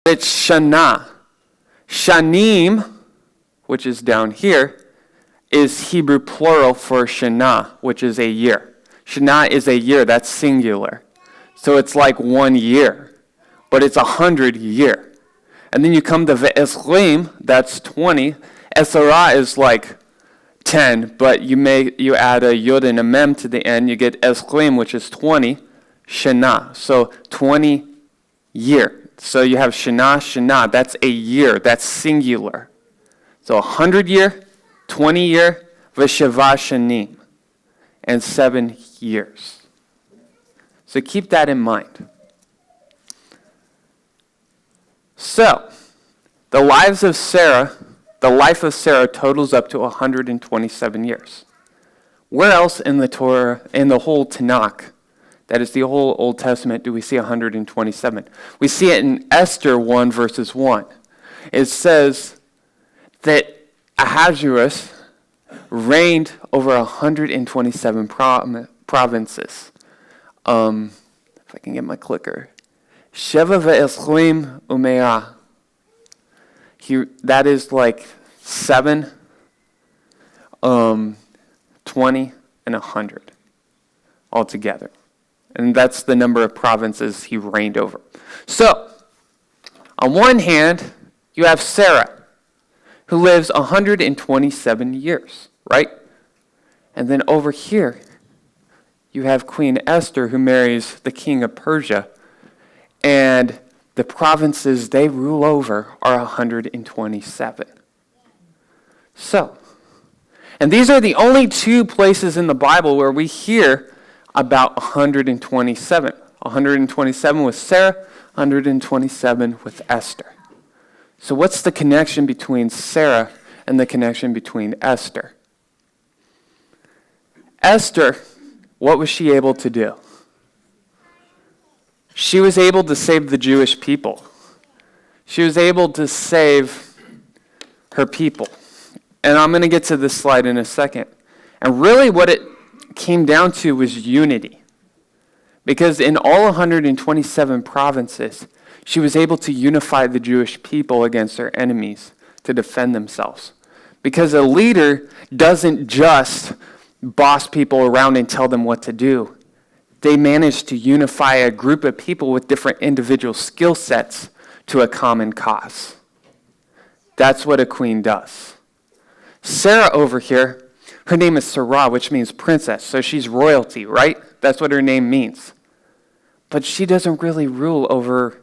It's Shana. Shanim, which is down here, is Hebrew plural for Shana, which is a year. Shana is a year, that's singular. So it's like 1 year, but it's 100 year. And then you come to Ve'eslim, that's 20. Esarah is like 10, but you add a yod and a mem to the end, you get Eslim, which is 20, Shana. So 20 year. So you have Shana, that's a year, that's singular. So 100 year, 20 year, V'sheva shanim, and 7 years. So keep that in mind. So, the life of Sarah totals up to 127 years. Where else in the Torah, in the whole Tanakh, that is the whole Old Testament, do we see 127? We see it in Esther 1 verses 1. It says that Ahasuerus reigned over 127 provinces. If I can get my clicker. Sheva ve'eslim umeah. That is like 7, 20, and 100 altogether. And that's the number of provinces he reigned over. So, on one hand, you have Sarah, who lives 127 years, right? And then over here, you have Queen Esther, who marries the king of Persia, and the provinces they rule over are 127. So, and these are the only 2 places in the Bible where we hear about 127. 127 with Sarah, 127 with Esther. So what's the connection between Sarah and the connection between Esther? Esther, what was she able to do? She was able to save the Jewish people. She was able to save her people. And I'm going to get to this slide in a second. And really what it came down to was unity. Because in all 127 provinces, she was able to unify the Jewish people against their enemies to defend themselves. Because a leader doesn't just boss people around and tell them what to do. They managed to unify a group of people with different individual skill sets to a common cause. That's what a queen does. Sarah over here, her name is Sarah, which means princess, so she's royalty, right? That's what her name means. But she doesn't really rule over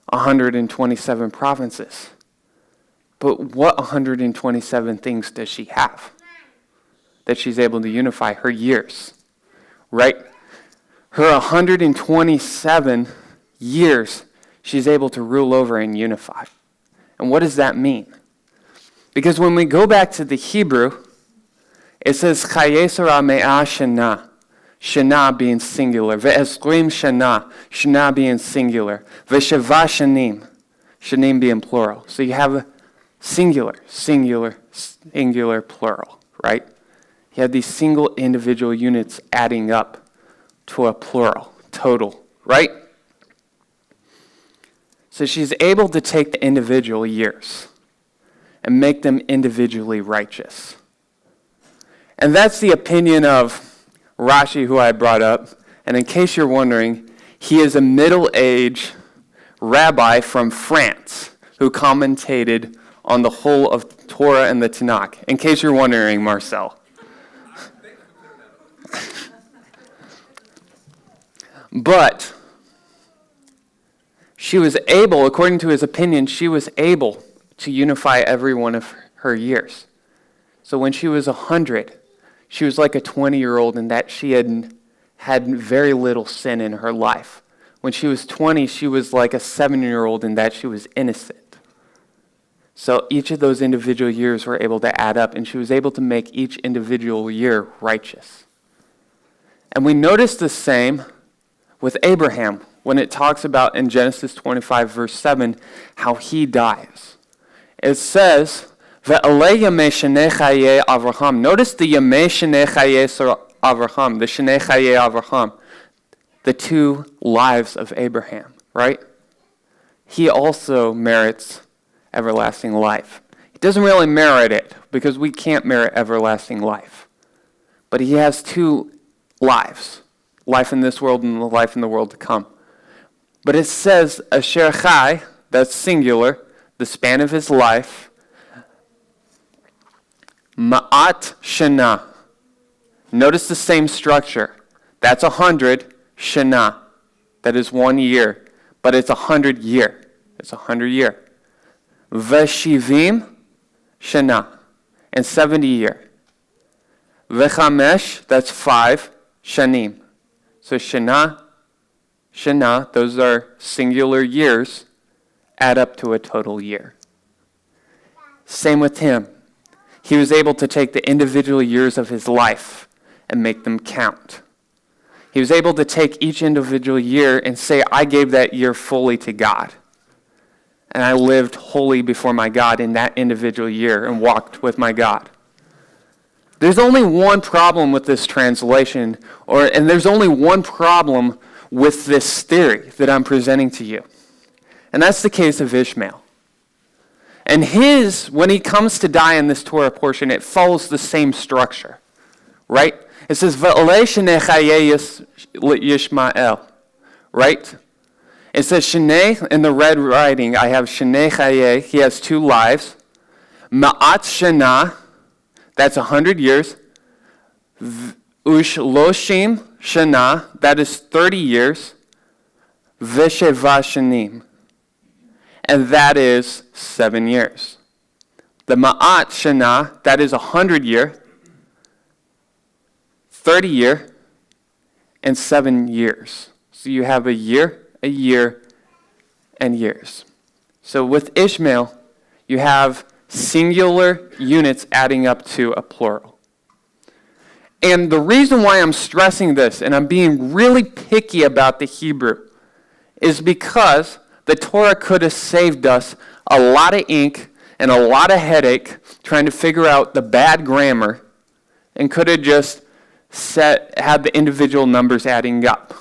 127 provinces. But what 127 things does she have that she's able to unify? Her years, right? Her 127 years she's able to rule over and unify. And what does that mean? Because when we go back to the Hebrew, it says Chayei Sarah me'ah shana. Shana being singular. Ve'esrim shana. Shana being singular. Ve'sheva shanim. Shanim being plural. So you have a singular, plural, right? You have these single individual units adding up to a plural, total, right? So she's able to take the individual years and make them individually righteous. And that's the opinion of Rashi, who I brought up. And in case you're wondering, he is a middle-aged rabbi from France who commentated on the whole of Torah and the Tanakh. In case you're wondering, Marcel. But she was able, according to his opinion, she was able to unify every one of her years. So when she was 100, she was like a 20-year-old in that she had very little sin in her life. When she was 20, she was like a 7-year-old in that she was innocent. So each of those individual years were able to add up, and she was able to make each individual year righteous. And we notice the same with Abraham when it talks about in Genesis 25, verse 7, how he dies. It says, Ve'alei yamei shenei Chayei Avraham. Notice the yamei shenei Chayei Avraham, the shenei Chayei Avraham, the 2 lives of Abraham, right? he also merits everlasting life. He doesn't really merit it because we can't merit everlasting life. But he has two lives, life in this world and the life in the world to come. But it says, Asher Chai, that's singular, the span of his life, Ma'at Shana. Notice the same structure. That's 100 Shana. That is 1 year. But it's 100 year. It's 100 year. Veshivim Shana. And 70 year. Vechamesh, that's 5 Shanim. So Shana, those are singular years, add up to a total year. Same with him. He was able to take the individual years of his life and make them count. He was able to take each individual year and say, I gave that year fully to God. And I lived wholly before my God in that individual year and walked with my God. There's only one problem with this translation, and there's only one problem with this theory that I'm presenting to you. And that's the case of Ishmael. And when he comes to die in this Torah portion, it follows the same structure, right? It says, V'olei shnei Chayei Yishmael, right? It says, Shnei, in the red writing, I have Shnei Chayei, he has 2 lives. Ma'at Shana, that's 100 years. Ushloshim Shana, that is 30 years. Vesheva Shanim, and that is 7 years. The Ma'at Shana, that is 100 year, 30 year, and 7 years. So you have a year, and years. So with Ishmael, you have singular units adding up to a plural. And the reason why I'm stressing this, and I'm being really picky about the Hebrew, is because the Torah could have saved us a lot of ink and a lot of headache trying to figure out the bad grammar, and could have just had the individual numbers adding up,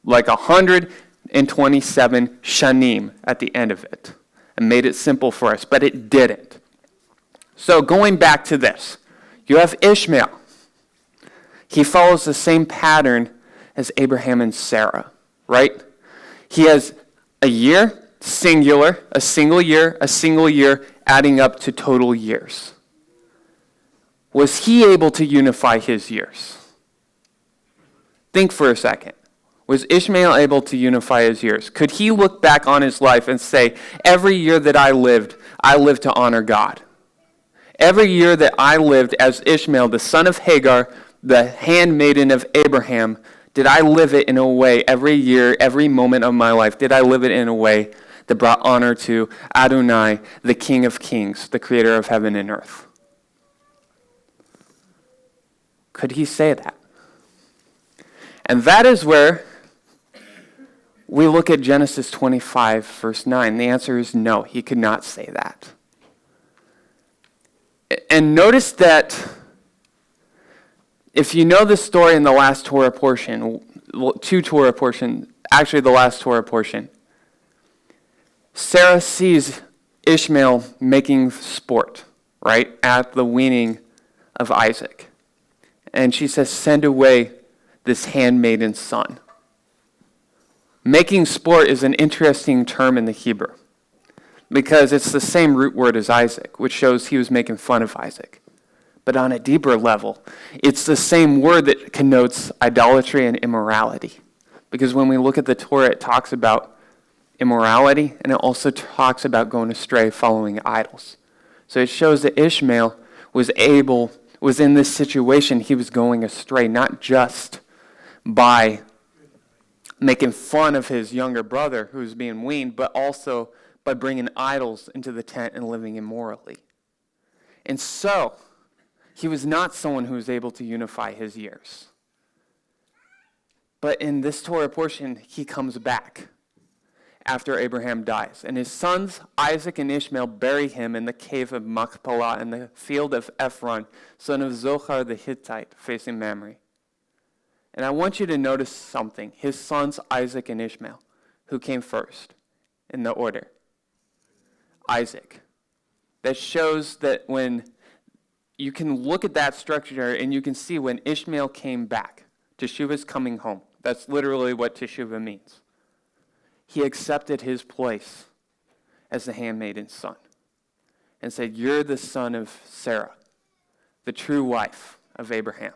like 127 shanim at the end of it, and made it simple for us, but it didn't. So going back to this, you have Ishmael. He follows the same pattern as Abraham and Sarah, right? He has a year, singular, a single year, adding up to total years. Was he able to unify his years? Think for a second. Was Ishmael able to unify his years? Could he look back on his life and say, every year that I lived to honor God? Every year that I lived as Ishmael, the son of Hagar, the handmaiden of Abraham, did I live it in a way, every year, every moment of my life, did I live it in a way that brought honor to Adonai, the King of Kings, the creator of heaven and earth? Could he say that? And that is where we look at Genesis 25, verse 9. The answer is no, he could not say that. And notice that if you know the story in the last Torah portion, two Torah portions, actually the last Torah portion, Sarah sees Ishmael making sport, right, at the weaning of Isaac. And she says, send away this handmaiden's son. Making sport is an interesting term in the Hebrew because it's the same root word as Isaac, which shows he was making fun of Isaac. But on a deeper level, it's the same word that connotes idolatry and immorality. Because when we look at the Torah, it talks about immorality, and it also talks about going astray, following idols. So it shows that Ishmael was in this situation, he was going astray, not just by making fun of his younger brother who was being weaned, but also by bringing idols into the tent and living immorally. And so, he was not someone who was able to unify his years. But in this Torah portion, he comes back after Abraham dies. And his sons, Isaac and Ishmael, bury him in the cave of Machpelah in the field of Ephron, son of Zohar the Hittite, facing Mamre. And I want you to notice something. His sons, Isaac and Ishmael, who came first in the order? Isaac. That shows that when you can look at that structure and you can see when Ishmael came back, Teshuvah's coming home. That's literally what Teshuvah means. He accepted his place as the handmaiden's son and said, you're the son of Sarah, the true wife of Abraham.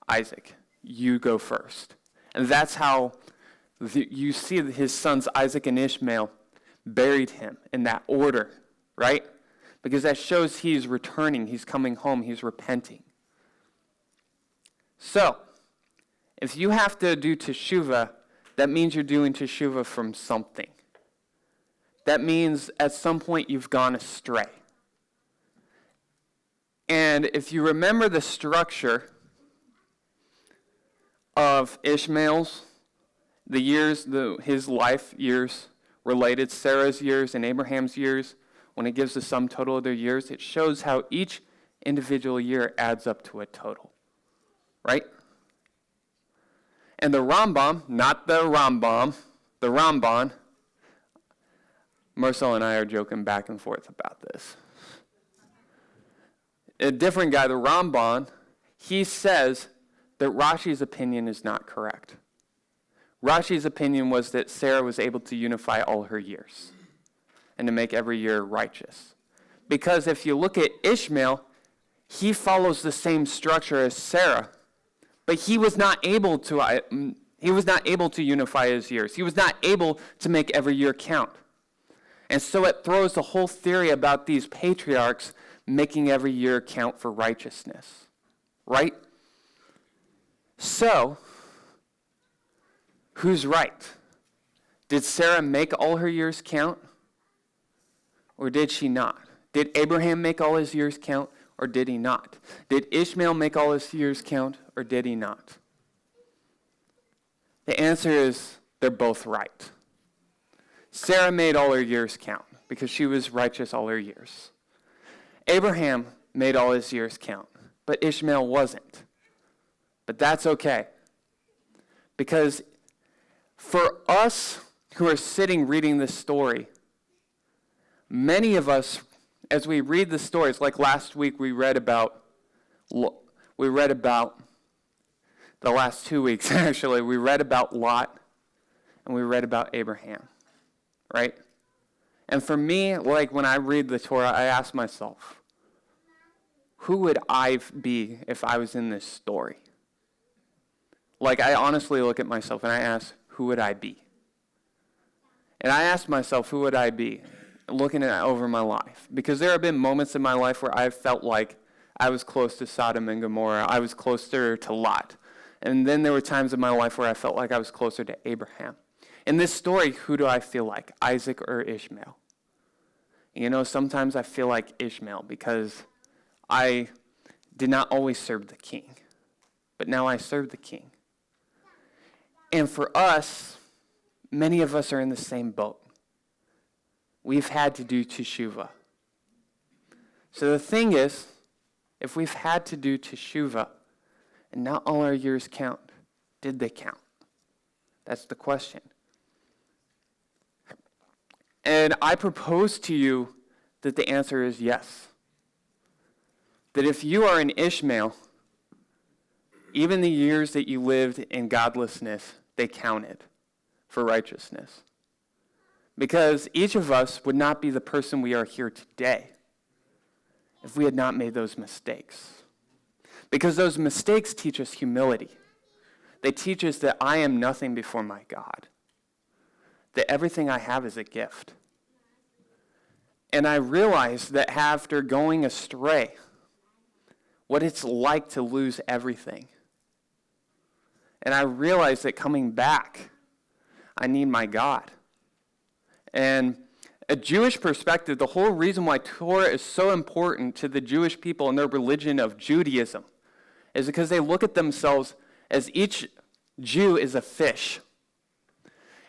Isaac, you go first. And that's how you see his sons Isaac and Ishmael buried him in that order, right? Because that shows he's returning, he's coming home, he's repenting. So, if you have to do teshuvah, that means you're doing teshuvah from something. That means at some point you've gone astray. And if you remember the structure of Ishmael's, the years, his life years related, Sarah's years and Abraham's years, when it gives the sum total of their years, it shows how each individual year adds up to a total. Right? And the Rambam, not the Rambam, the Ramban, Marcel and I are joking back and forth about this. A different guy, the Ramban, he says that Rashi's opinion is not correct. Rashi's opinion was that Sarah was able to unify all her years and to make every year righteous. Because if you look at Ishmael, he follows the same structure as Sarah, but he was not able to unify his years. He was not able to make every year count. And so it throws the whole theory about these patriarchs making every year count for righteousness. Right? So, who's right? Did Sarah make all her years count? Or did she not? Did Abraham make all his years count? Or did he not? Did Ishmael make all his years count? Or did he not? The answer is they're both right. Sarah made all her years count because she was righteous all her years. Abraham made all his years count, but Ishmael wasn't. But that's okay. Because for us who are sitting reading this story, many of us, as we read the stories, like last week we read about the last 2 weeks actually, we read about Lot and we read about Abraham, right? And for me, like when I read the Torah, I ask myself, who would I be if I was in this story? Like I honestly look at myself and I ask, who would I be? And I ask myself, who would I be? Looking over my life. Because there have been moments in my life where I've felt like I was close to Sodom and Gomorrah. I was closer to Lot. And then there were times in my life where I felt like I was closer to Abraham. In this story, who do I feel like? Isaac or Ishmael? You know, sometimes I feel like Ishmael because I did not always serve the king. But now I serve the king. And for us, many of us are in the same boat. We've had to do teshuvah. So the thing is, if we've had to do teshuvah, and not all our years count, did they count? That's the question. And I propose to you that the answer is yes. That if you are an Ishmael, even the years that you lived in godlessness, they counted for righteousness. Because each of us would not be the person we are here today if we had not made those mistakes. Because those mistakes teach us humility. They teach us that I am nothing before my God. That everything I have is a gift. And I realized that after going astray, what it's like to lose everything. And I realized that coming back, I need my God. And a Jewish perspective, the whole reason why Torah is so important to the Jewish people and their religion of Judaism is because they look at themselves as each Jew is a fish.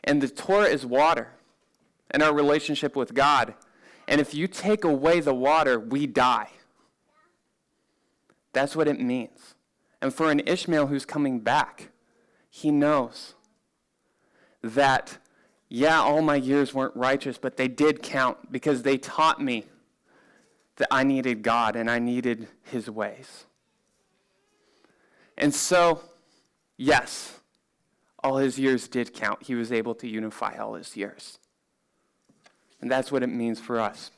And the Torah is water and our relationship with God. And if you take away the water, we die. That's what it means. And for an Ishmael who's coming back, he knows that Yeah, all my years weren't righteous, but they did count because they taught me that I needed God and I needed his ways. And so, yes, all his years did count. He was able to unify all his years. And that's what it means for us.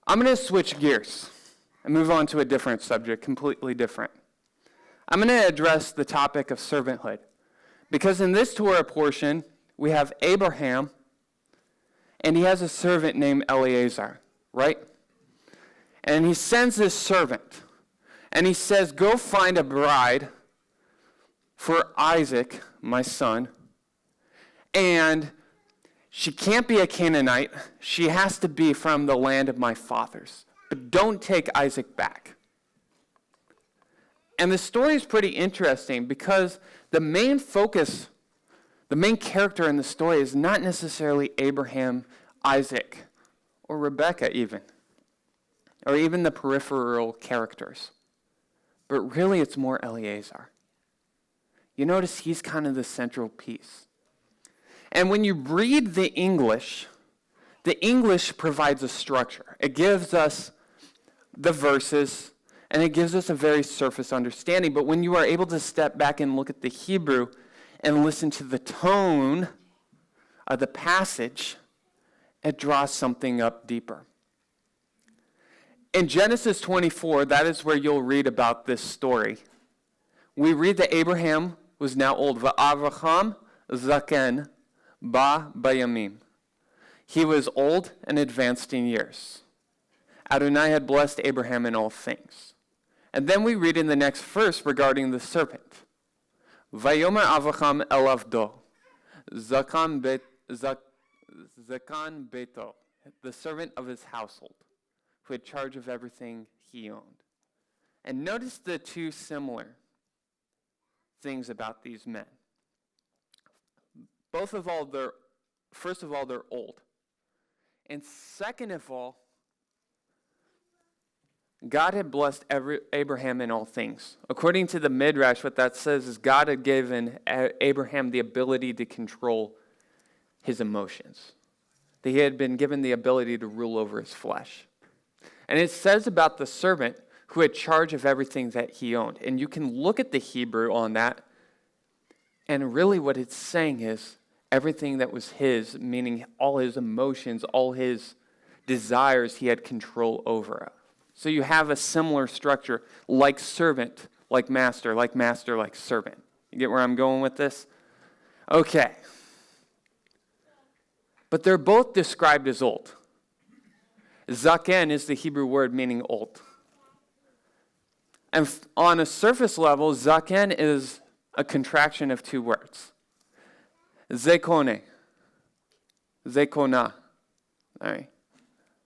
I'm going to switch gears and move on to a different subject, completely different. I'm going to address the topic of servanthood. Because in this Torah portion, we have Abraham, and he has a servant named Eleazar, right? And he sends this servant, and he says, go find a bride for Isaac, my son, and she can't be a Canaanite. She has to be from the land of my fathers. But don't take Isaac back. And the story is pretty interesting because the main focus, the main character in the story is not necessarily Abraham, Isaac, or Rebekah even, or even the peripheral characters. But really it's more Eleazar. You notice he's kind of the central piece. And when you read the English provides a structure. It gives us the verses, and it gives us a very surface understanding. But when you are able to step back and look at the Hebrew and listen to the tone of the passage, it draws something up deeper. In Genesis 24, that is where you'll read about this story. We read that Abraham was now old. Va'avraham zaken ba bayamim. He was old and advanced in years. Adonai had blessed Abraham in all things. And then we read in the next verse regarding the serpent. Vayomer Avraham elavdo, zakan beto, the servant of his household, who had charge of everything he owned. And notice the two similar things about these men. First of all, they're old. And second of all, God had blessed Abraham in all things. According to the Midrash, what that says is God had given Abraham the ability to control his emotions. That he had been given the ability to rule over his flesh. And it says about the servant who had charge of everything that he owned. And you can look at the Hebrew on that, and really what it's saying is everything that was his, meaning all his emotions, all his desires, he had control over. So you have a similar structure, like servant, like master, like master, like servant. You get where I'm going with this? Okay. But they're both described as old. Zaken is the Hebrew word meaning old. And on a surface level, zaken is a contraction of two words. Zekone. Zekona. All right.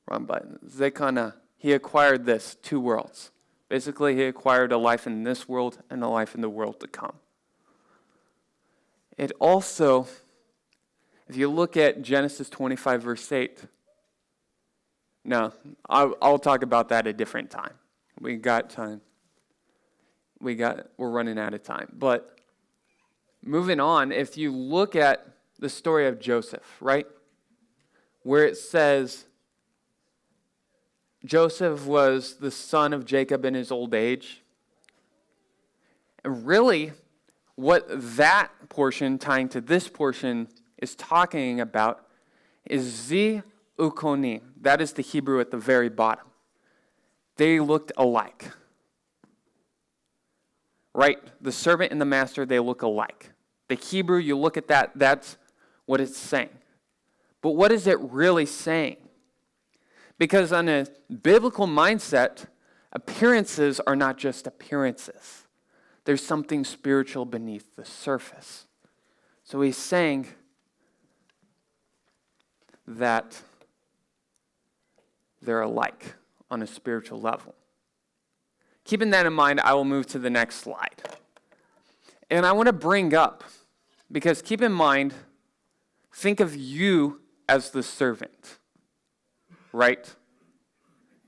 Wrong button. Zekana. He acquired this, two worlds. Basically, he acquired a life in this world and a life in the world to come. It also, if you look at Genesis 25, verse 8, no, I'll talk about that a different time. We got time. We're running out of time. But moving on, if you look at the story of Joseph, right? Where it says Joseph was the son of Jacob in his old age. And really, what that portion tying to this portion is talking about is zi ukoni. That is the Hebrew at the very bottom. They looked alike. Right? The servant and the master, they look alike. The Hebrew, you look at that, that's what it's saying. But what is it really saying? Because on a biblical mindset, appearances are not just appearances. There's something spiritual beneath the surface. So he's saying that they're alike on a spiritual level. Keeping that in mind, I will move to the next slide. And I want to bring up, because keep in mind, think of you as the servant. Right?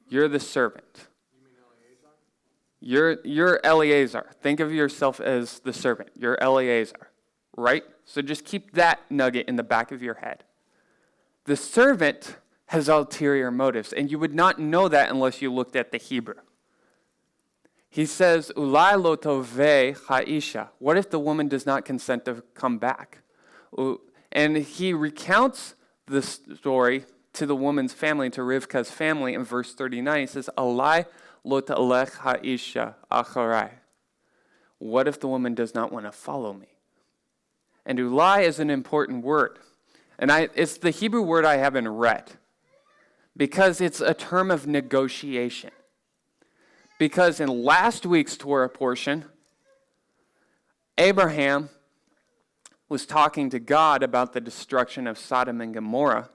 You're the servant. You mean Eleazar? You're Eleazar. Think of yourself as the servant. You're Eleazar. right? So just keep that nugget in the back of your head. The servant has ulterior motives, and you would not know that unless you looked at the Hebrew. He says, Ulai lo toveh ha'isha. What if the woman does not consent to come back? And he recounts the story to the woman's family, to Rivka's family, in verse 39. He says, Ulai lo ta'alech ha'isha acharai. What if the woman does not want to follow me? And ulai is an important word. And it's the Hebrew word I haven't read, because it's a term of negotiation. Because in last week's Torah portion, Abraham was talking to God about the destruction of Sodom and Gomorrah.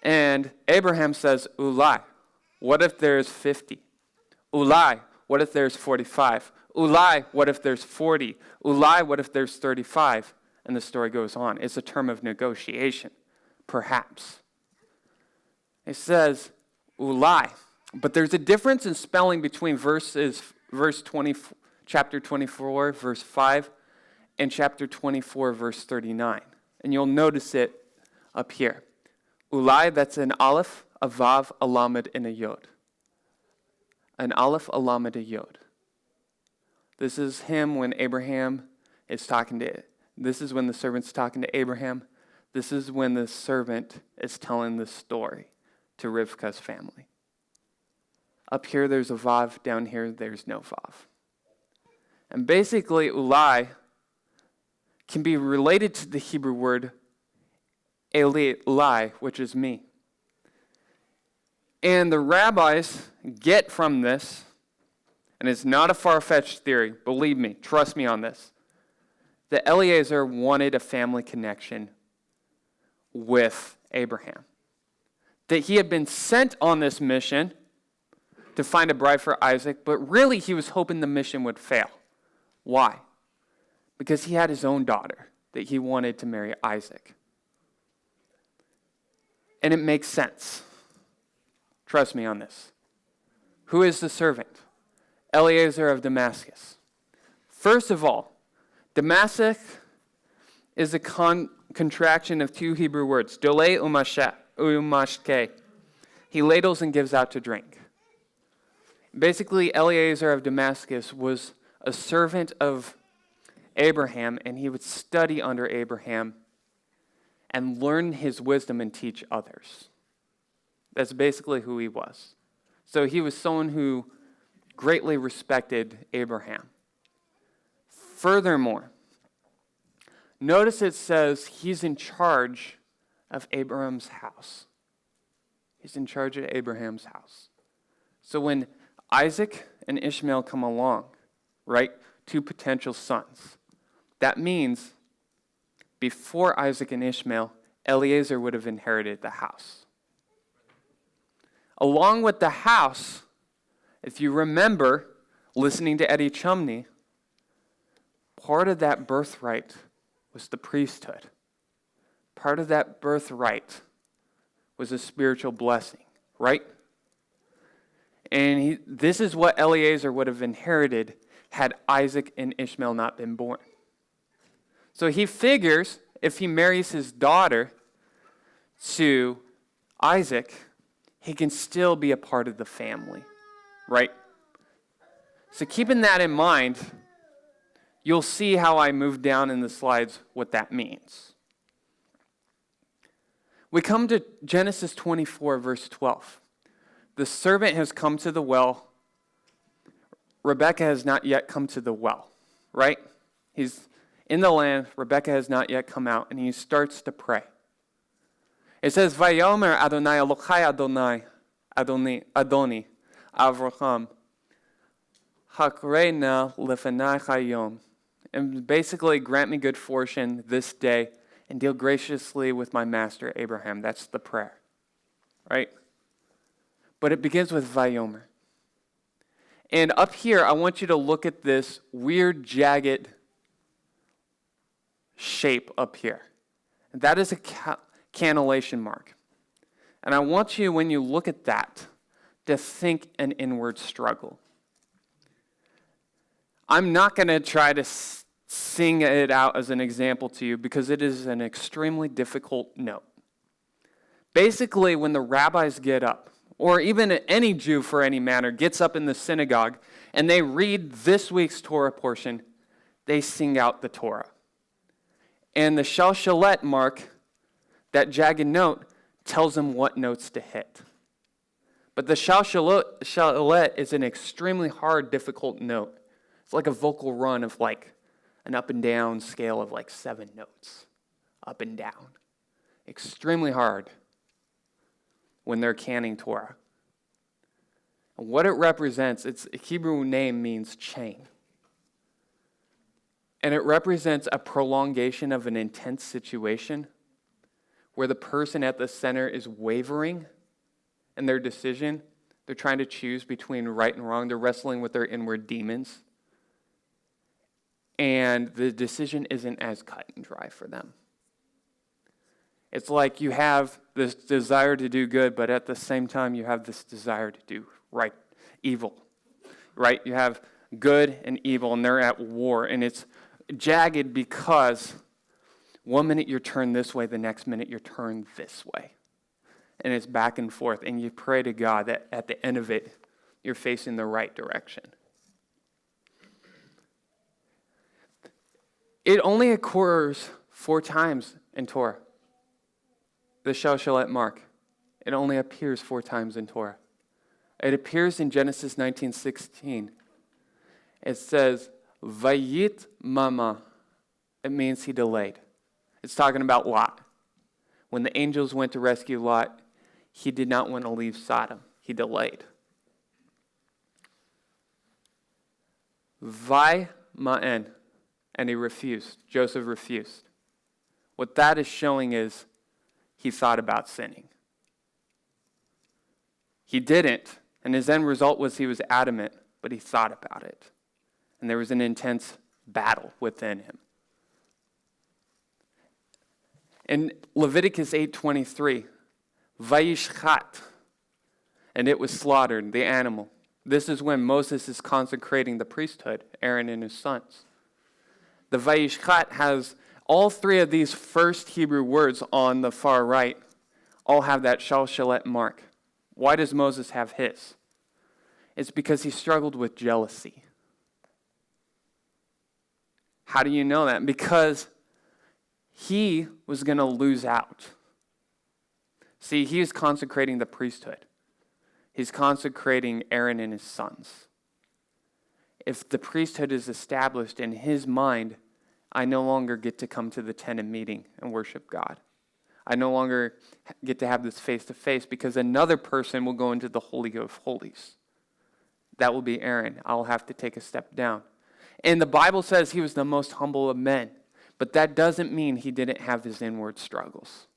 And Abraham says, Ulai, what if there's 50? Ulai, what if there's 45? Ulai, what if there's 40? Ulai, what if there's 35? And the story goes on. It's a term of negotiation, perhaps. It says, Ulai. But there's a difference in spelling between chapter 24, verse 5, and chapter 24, verse 39. And you'll notice it up here. Ulai, that's an aleph, a vav, a lamed, and a yod. An aleph, a lamed, a yod. This is him when Abraham is talking to it. This is when the servant's talking to Abraham. This is when the servant is telling the story to Rivka's family. Up here, there's a vav. Down here, there's no vav. And basically, ulai can be related to the Hebrew word eli, which is me. And the rabbis get from this, and it's not a far-fetched theory, believe me, trust me on this, that Eliezer wanted a family connection with Abraham. That he had been sent on this mission to find a bride for Isaac, but really he was hoping the mission would fail. Why? Because he had his own daughter that he wanted to marry Isaac. And it makes sense. Trust me on this. Who is the servant? Eliezer of Damascus. First of all, Damascus is a contraction of two Hebrew words, dole umashke. He ladles and gives out to drink. Basically, Eliezer of Damascus was a servant of Abraham, and he would study under Abraham and learn his wisdom and teach others. That's basically who he was. So he was someone who greatly respected Abraham. Furthermore, notice it says he's in charge of Abraham's house. He's in charge of Abraham's house. So when Isaac and Ishmael come along, right, two potential sons, that means before Isaac and Ishmael, Eliezer would have inherited the house. Along with the house, if you remember listening to Eddie Chumney, part of that birthright was the priesthood. Part of that birthright was a spiritual blessing, right? And this is what Eliezer would have inherited had Isaac and Ishmael not been born. So he figures if he marries his daughter to Isaac, he can still be a part of the family, right? So keeping that in mind, you'll see how I move down in the slides what that means. We come to Genesis 24, verse 12. The servant has come to the well. Rebekah has not yet come to the well, right? He's in the land. Rebekah has not yet come out, and he starts to pray. It says, Vayomer Adonai Elochai Adoni Avraham Hakrena Lefenai Chayom. And basically, grant me good fortune this day and deal graciously with my master Abraham. That's the prayer, right? But it begins with Vayomer. And up here, I want you to look at this weird, jagged shape up here. And that is a cannellation mark. And I want you, when you look at that, to think an inward struggle. I'm not going to try to sing it out as an example to you because it is an extremely difficult note. Basically, when the rabbis get up, or even any Jew for any matter, gets up in the synagogue and they read this week's Torah portion, they sing out the Torah. And the shalshalet mark, that jagged note, tells them what notes to hit. But the shalshalet is an extremely hard, difficult note. It's like a vocal run of like an up and down scale of like 7 notes. Up and down. Extremely hard when they're canning Torah. And what it represents, its Hebrew name means chain. And it represents a prolongation of an intense situation where the person at the center is wavering in their decision. They're trying to choose between right and wrong. They're wrestling with their inward demons. And the decision isn't as cut and dry for them. It's like you have this desire to do good, but at the same time you have this desire to do right, evil. Right? You have good and evil, and they're at war. And it's jagged because one minute you're turned this way, the next minute you're turned this way. And it's back and forth. And you pray to God that at the end of it, you're facing the right direction. It only occurs 4 times in Torah. The shalshalet mark. It only appears 4 times in Torah. It appears in Genesis 19:16. It says, Vayit mama. It means he delayed. It's talking about Lot. When the angels went to rescue Lot, he did not want to leave Sodom. He delayed. Vai ma'en. And he refused. Joseph refused. What that is showing is he thought about sinning. He didn't, and his end result was he was adamant, but he thought about it. And there was an intense battle within him. In Leviticus 8:23, Vayishchat, and it was slaughtered, the animal. This is when Moses is consecrating the priesthood, Aaron and his sons. The Vayishchat has all 3 of these first Hebrew words on the far right, all have that shalshalet mark. Why does Moses have his? It's because he struggled with jealousy. How do you know that? Because he was going to lose out. See, he is consecrating the priesthood. He's consecrating Aaron and his sons. If the priesthood is established in his mind, I no longer get to come to the tent and meeting and worship God. I no longer get to have this face-to-face because another person will go into the Holy of Holies. That will be Aaron. I'll have to take a step down. And the Bible says he was the most humble of men. But that doesn't mean he didn't have his inward struggles.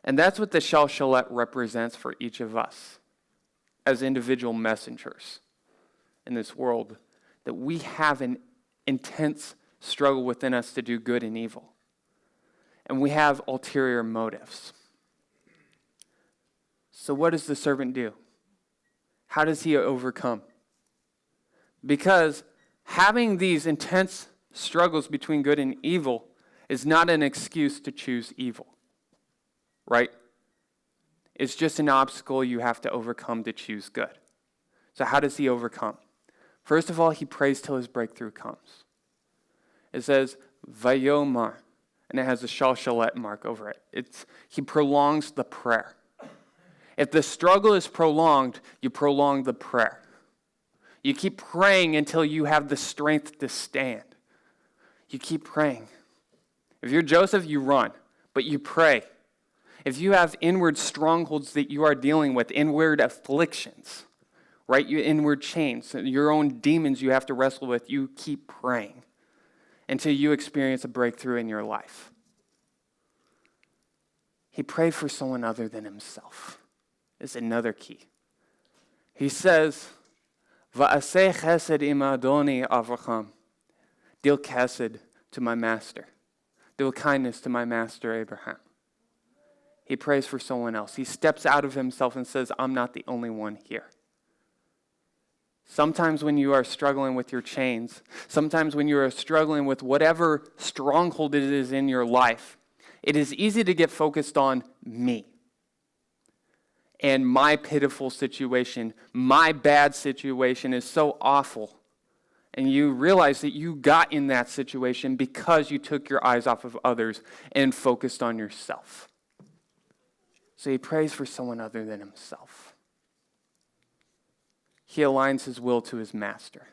And that's what the shalshalet represents for each of us as individual messengers in this world, that we have an intense struggle within us to do good and evil. And we have ulterior motives. So what does the servant do? How does he overcome? Because having these intense struggles between good and evil is not an excuse to choose evil, right? It's just an obstacle you have to overcome to choose good. So how does he overcome? First of all, he prays till his breakthrough comes. It says, Vayomar, and it has a shalshalet mark over it. He prolongs the prayer. If the struggle is prolonged, you prolong the prayer. You keep praying until you have the strength to stand. You keep praying. If you're Joseph, you run, but you pray. If you have inward strongholds that you are dealing with, inward afflictions, right? Your inward chains, your own demons you have to wrestle with, you keep praying until you experience a breakthrough in your life. He prayed for someone other than himself. Is another key. He says, Va'aseh chesed im Adoni Avraham. Deal chesed to my master. Deal kindness to my master Abraham. He prays for someone else. He steps out of himself and says, I'm not the only one here. Sometimes when you are struggling with your chains, sometimes when you are struggling with whatever stronghold it is in your life, it is easy to get focused on me and my pitiful situation. My bad situation is so awful. And you realize that you got in that situation because you took your eyes off of others and focused on yourself. So he prays for someone other than himself. He aligns his will to his master.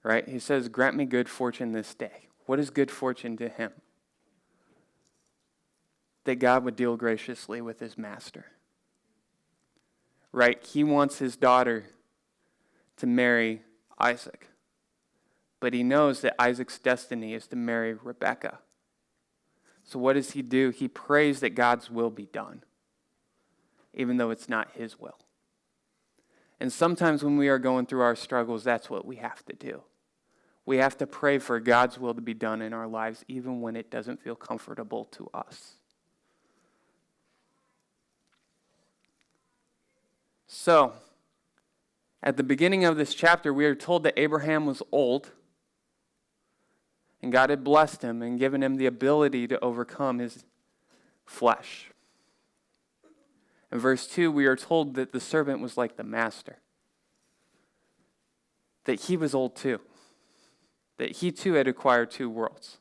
Right? He says, grant me good fortune this day. What is good fortune to him? That God would deal graciously with his master. Right? He wants his daughter to marry Isaac. But he knows that Isaac's destiny is to marry Rebekah. So what does he do? He prays that God's will be done, even though it's not his will. And sometimes when we are going through our struggles, that's what we have to do. We have to pray for God's will to be done in our lives, even when it doesn't feel comfortable to us. So, at the beginning of this chapter, we are told that Abraham was old, and God had blessed him and given him the ability to overcome his flesh. In verse 2, we are told that the servant was like the master, that he was old too, that he too had acquired two worlds,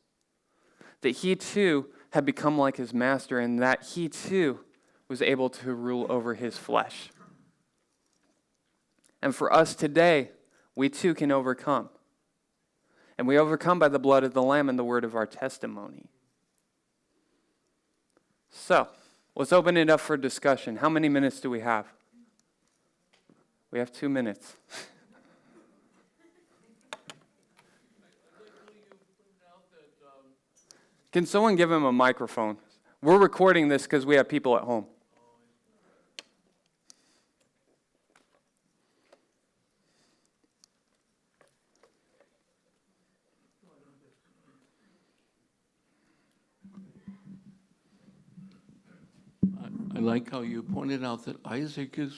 that he too had become like his master, and that he too was able to rule over his flesh. And for us today, we too can overcome. And we overcome by the blood of the Lamb and the word of our testimony. So, let's open it up for discussion. How many minutes do we have? We have 2 minutes. Can someone give him a microphone? We're recording this because we have people at home. I like how you pointed out that Isaac is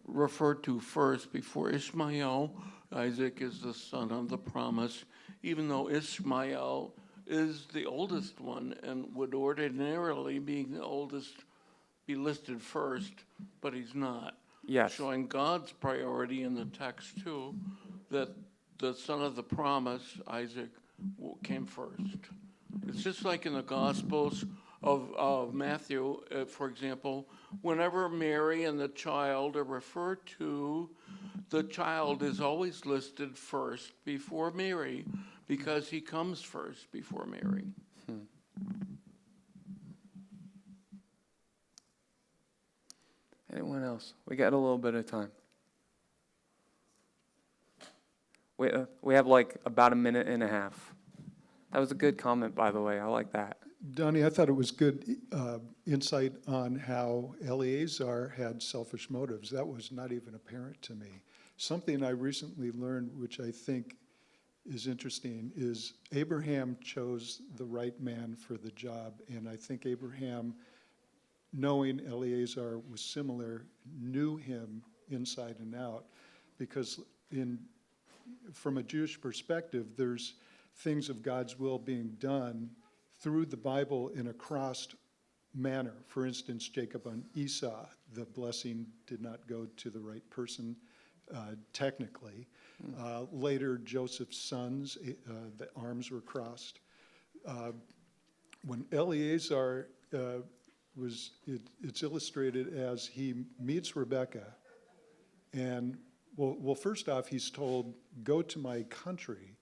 referred to first before Ishmael. Isaac is the son of the promise, even though Ishmael is the oldest one and would ordinarily, being the oldest, be listed first, but he's not. Yes. Showing God's priority in the text too, that the son of the promise, Isaac, came first. It's just like in the Gospels of Matthew, for example, whenever Mary and the child are referred to, the child is always listed first before Mary because he comes first before Mary. Anyone else? We got a little bit of time. We have like about a minute and a half. That was a good comment, by the way. I like that. Donnie, I thought it was good insight on how Eleazar had selfish motives. That was not even apparent to me. Something I recently learned, which I think is interesting, is Abraham chose the right man for the job. And I think Abraham, knowing Eleazar was similar, knew him inside and out. Because from a Jewish perspective, there's things of God's will being done through the Bible in a crossed manner. For instance, Jacob on Esau, the blessing did not go to the right person technically. Later, Joseph's sons, the arms were crossed. When Eleazar it's illustrated as he meets Rebekah, and well, first off, he's told, go to my country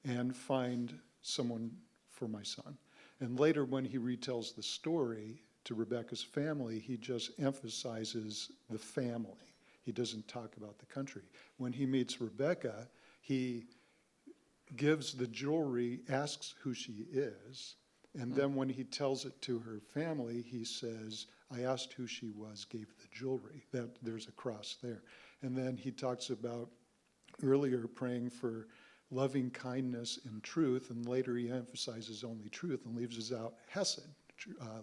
and find someone for my son. And later, when he retells the story to Rebekah's family, he just emphasizes the family. He doesn't talk about the country. When he meets Rebekah, he gives the jewelry, asks who she is, and then when he tells it to her family, he says, I asked who she was, gave the jewelry. There's a cross there. And then he talks about earlier praying for loving kindness and truth, and later he emphasizes only truth and leaves us out hesed,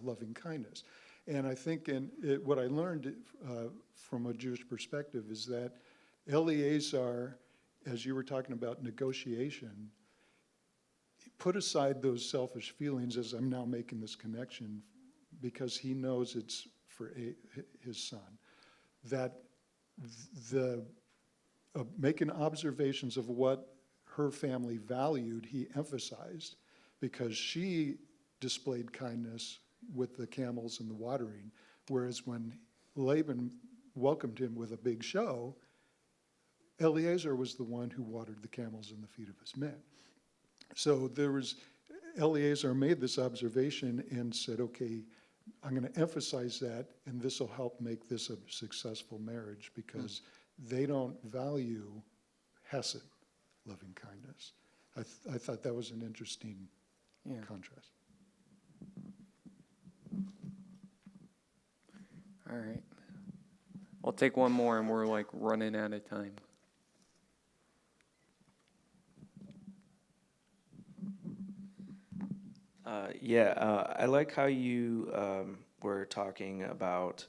loving kindness. And I think what I learned from a Jewish perspective is that Eleazar, as you were talking about negotiation, put aside those selfish feelings, as I'm now making this connection, because he knows it's for his son, that making observations of what her family valued, he emphasized, because she displayed kindness with the camels and the watering, whereas when Laban welcomed him with a big show, Eleazar was the one who watered the camels and the feet of his men. So Eleazar made this observation and said, okay, I'm going to emphasize that, and this will help make this a successful marriage, because they don't value hesed, loving kindness. I thought that was an interesting contrast. All right. I'll take one more, and we're like running out of time. I like how you were talking about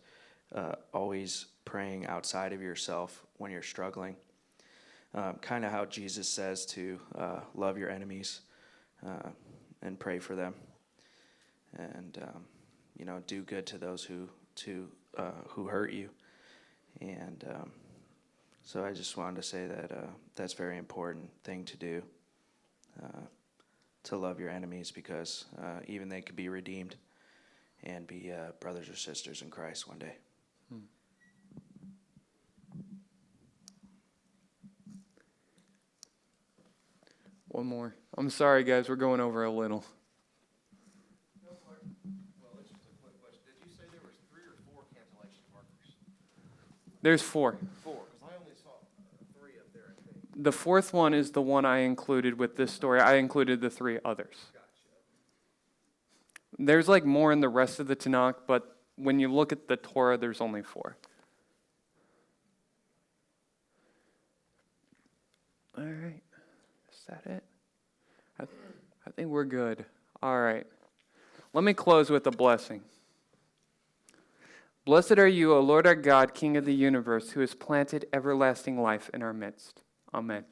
always praying outside of yourself when you're struggling. Kind of how Jesus says to love your enemies and pray for them, and do good to those who hurt you. And so I just wanted to say that that's a very important thing to do. To love your enemies, because even they could be redeemed and be brothers or sisters in Christ one day. One more. I'm sorry, guys. We're going over a little. Well, it's just a quick question. Did you say there was 3 or 4 cancellation markers? There's 4. 4, because I only saw 3 up there, I think. The 4th one is the one I included with this story. I included the 3 others. Gotcha. There's like more in the rest of the Tanakh, but when you look at the Torah, there's only 4. All right. Is that it? I think we're good. All right. Let me close with a blessing. Blessed are you, O Lord our God, King of the universe, who has planted everlasting life in our midst. Amen.